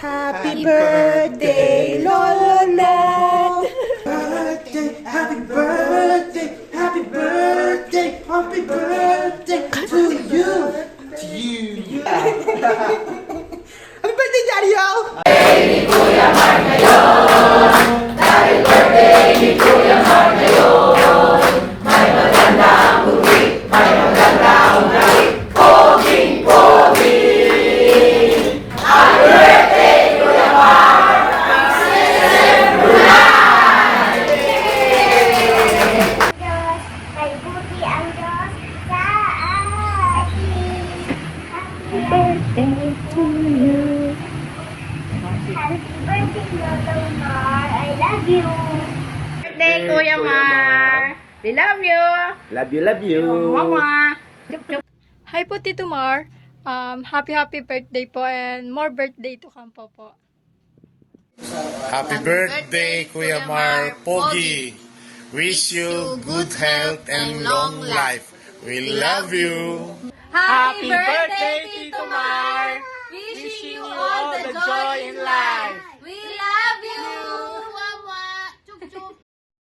Happy birthday, Lolo Nat! Happy birthday, happy birthday, happy birthday to you. To you. Happy birthday, Dario! May buti ang Diyos sa atin. Happy birthday to you. Happy birthday, Lolo Mar. I love you. Birthday, Kuya Mar! We love you! Love you, love you. Mama! Chup, chup. Hi po, Tito Mar. Happy birthday po and more birthday to come po. Happy birthday, Kuya Mar Pogi. Wish you good health and long life. We love you. Happy birthday, Tito Mar! Wishing you all the joy in life! We love you! Mama! Chup, chup.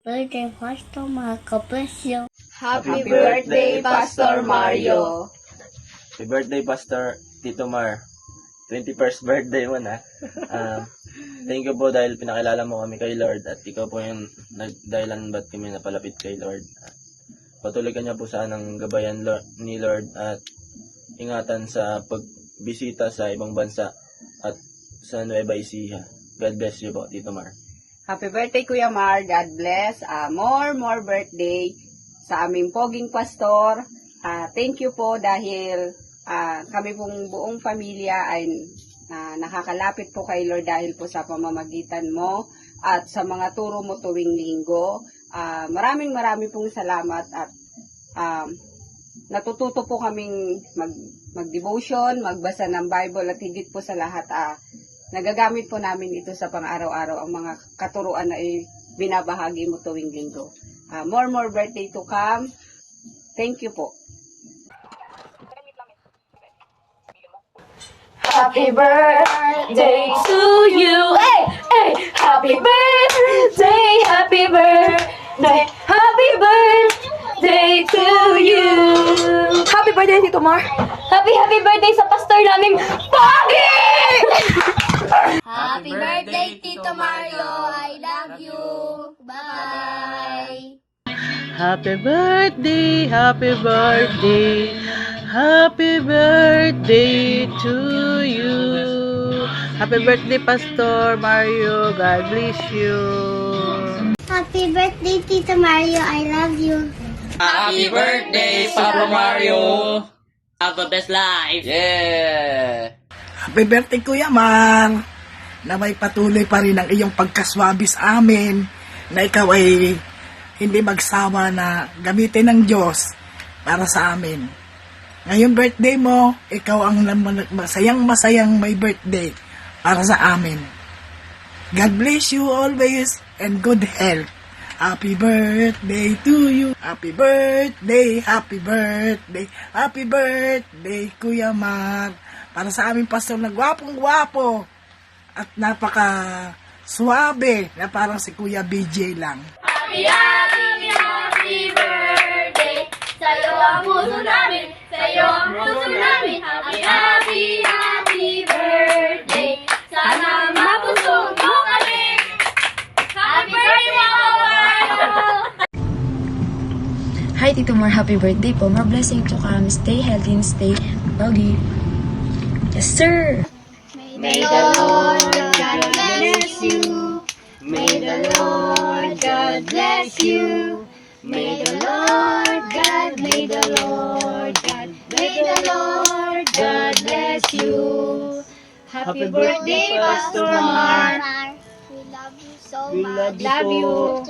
Birthday, Pastor Mar. God bless you. Happy birthday, Pastor Mario! Happy birthday, Pastor Tito Mar. 21st birthday mo na. Thank you po dahil pinakilala mo kami kay Lord at ikaw po yung nagdahilan ba't kami napalapit kay Lord. Patuloy ka niya po sanang gabayan ni Lord at ingatan sa pagbisita sa ibang bansa at sa Nueva Ecija. God bless you po, Tito Mar. Happy birthday, Kuya Mar. God bless. More birthday sa aming poging pastor. Thank you po dahil kami pong buong pamilya ay nakakalapit po kay Lord dahil po sa pamamagitan mo at sa mga turo mo tuwing linggo. Maraming pong salamat at natututo po kaming mag-devotion, magbasa ng Bible at higit po sa lahat nagagamit po namin ito sa pang-araw-araw ang mga katuruan na binabahagi mo tuwing linggo. More birthday to come. Thank you po. Happy birthday to you! Hey! Hey! Happy birthday! Happy birthday! Happy birthday to you! Happy birthday, Tito Mar! Happy birthday sa pastor namin, Pogi! Happy birthday, Tito Mario. I love you. Bye. Happy birthday, happy birthday, happy birthday to you. Happy birthday, Pastor Mario. God bless you. Happy birthday, Tito Mario. I love you. Happy birthday, Papa Mario! Have the best life! Yeah! Happy birthday, Kuya Mar. Na may patuloy pa rin ang iyong pagkaswabe sa amin. Na ikaw ay hindi magsawa na gamitin ng Diyos para sa amin. Ngayong birthday mo, ikaw ang masayang may birthday para sa amin. God bless you always and good health. Happy birthday to you. Happy birthday, happy birthday, happy birthday, Kuya Mar. Para sa aming pastor na gwapong-gwapo at napaka-suabe na parang si Kuya BJ lang. Happy birthday. Sa'yo ang puso namin. Sa'yo ang puso namin. Happy birthday. Sana mapusong mo kami. Happy birthday, Mama! Hi, Tito Mar. Happy birthday po. More blessing to come. Stay healthy and stay pogi. Yes, sir! May the Lord God bless you. May the Lord God bless you. May the Lord God, may the Lord God, may the Lord God bless you. Happy birthday, Pastor Mar. We love you so much. Love you.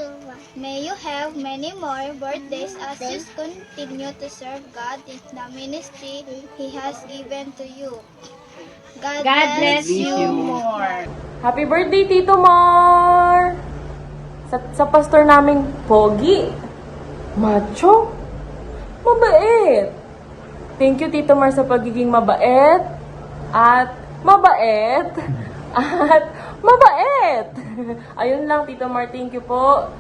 May you have many more birthdays as you continue to serve God in the ministry He has given to you. God bless you more. Happy birthday, Tito Mar! Sa pastor naming Pogi. Macho. Mabait. Thank you, Tito Mar, sa pagiging mabait. At mabait. at mabait. Ayun lang, Tito Mar, thank you po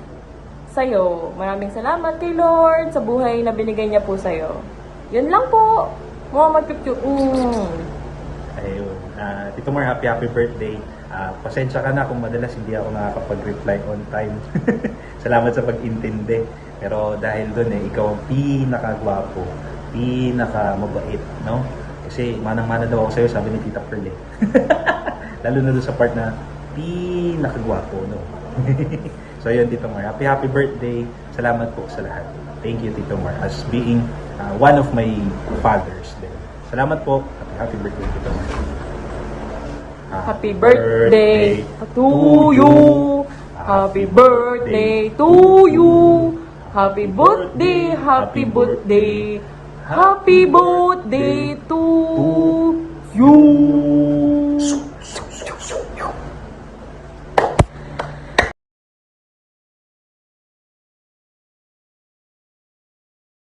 sa'yo. Maraming salamat kay Lord sa buhay na binigay niya po sa'yo. Yun lang po. Mga magchup-chup. Ayun. Tito Mar, happy birthday. Pasensya ka na kung madalas hindi ako nakakapag-reply on time. Salamat sa pag-intindi. Pero dahil doon ikaw ang pinakagwapo, pinakamabait, no? Kasi manang-mana daw ako sa'yo, sabi ni Tita Pearl eh. Lalo na doon sa part na pinakagwapo, no? So yun, Tito Mar. Happy birthday. Salamat po sa lahat. Thank you, Tito Mar, as being one of my fathers din. Salamat po. Happy birthday, Tito Mar. Happy birthday to you. Happy birthday to you. Happy birthday, happy birthday. Happy birthday to you.